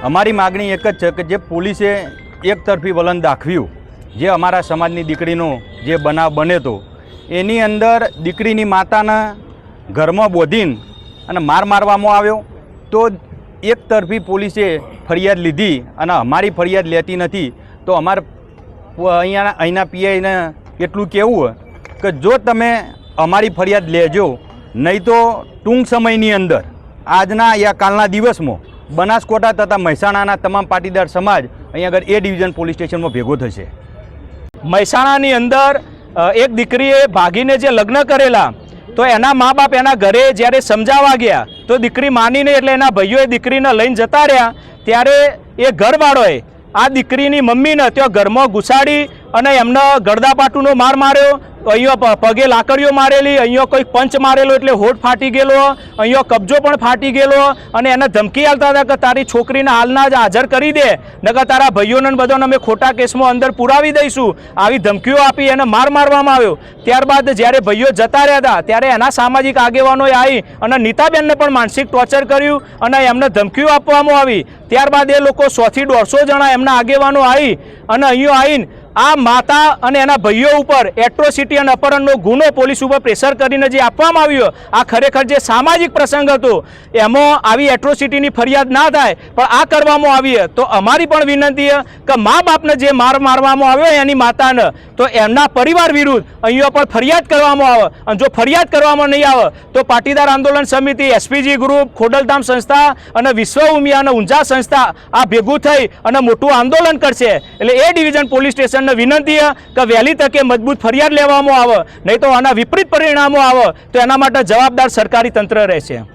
અમારી માગણી એક જ છે કે જે પોલીસે એકતરફી વલણ દાખવ્યું, જે અમારા સમાજની દીકરીનો જે બનાવ બને તો એની અંદર દીકરીની માતાના ઘરમાં બોધીને અને મારવામાં આવ્યો, તો એકતરફી પોલીસે ફરિયાદ લીધી અને અમારી ફરિયાદ લેતી નથી. તો અમારે અહીંના પીઆઈને એટલું કહેવું કે જો તમે અમારી ફરિયાદ લેજો, નહીં તો ટૂંક સમયની અંદર આજના યા કાલના દિવસમાં બનાસકાંઠા તથા મહેસાણાના તમામ પાટીદાર સમાજ અહીંયા આગળ એ ડિવિઝન પોલીસ સ્ટેશનમાં ભેગો થશે. મહેસાણાની અંદર એક દીકરીએ ભાગીને જે લગ્ન કરેલા, તો એના મા બાપ એના ઘરે જ્યારે સમજાવવા ગયા તો દીકરી માનીને, એટલે એના ભાઈઓએ દીકરીને લઈને જતા રહ્યા. ત્યારે એ ઘરવાળોએ આ દીકરીની મમ્મીને ત્યાં ઘરમાં ઘુસાડી અને એમને ગળદાપાટુનો માર માર્યો, અહીંયા પગે લાકડીઓ મારેલી, અહીંયા કોઈ પંચ મારેલો એટલે હોઠ ફાટી ગયેલો, અહીંયા કબજો પણ ફાટી ગયેલો, અને એને ધમકી આપતા હતા કે તારી છોકરીને હાલના જ હાજર કરી દે, નકર તારા ભાઈઓને બધાને અમે ખોટા કેસમાં અંદર પુરાવી દઈશું. આવી ધમકીઓ આપી એને મારવામાં આવ્યો. ત્યારબાદ જ્યારે ભાઈઓ જતા રહ્યા હતા ત્યારે એના સામાજિક આગેવાનોએ આવી અને નીતાબેનને પણ માનસિક ટોર્ચર કર્યું અને એમને ધમકીઓ આપવામાં આવી. ત્યારબાદ એ લોકો 100 થી 150 જણા એમના આગેવાનો આવી અને અહીંયા આવીને આ માતા અને એના ભાઈઓ ઉપર એટ્રોસિટી અને અપહરણનો ગુનો પોલીસ ઉપર પ્રેશર કરીને જે આપવામાં આવ્યો, આ ખરેખર જે સામાજિક પ્રસંગ હતો એમાં આવી એટ્રોસિટીની ફરિયાદ ના થાય, પણ આ કરવામાં આવી. તો અમારી પણ વિનંતી છે કે મા બાપને જે મારવામાં આવ્યો એની માતાને, તો એમના પરિવાર વિરુદ્ધ અહીંયા પણ ફરિયાદ કરવામાં આવે, અને જો ફરિયાદ કરવામાં નહીં આવે તો પાટીદાર આંદોલન સમિતિ, એસપીજી ગ્રુપ, ખોડલધામ સંસ્થા અને વિશ્વ ઉમિયા અને ઊંઝા સંસ્થા આ ભેગું થઈ અને મોટું આંદોલન કરશે. એટલે એ ડિવિઝન પોલીસ સ્ટેશન વિનંતી કે વહેલી તકે મજબૂત ફરિયાદ લેવામાં આવે, નહીં તો આના વિપરીત પરિણામો આવે તો એના માટે જવાબદાર સરકારી તંત્ર રહેશે.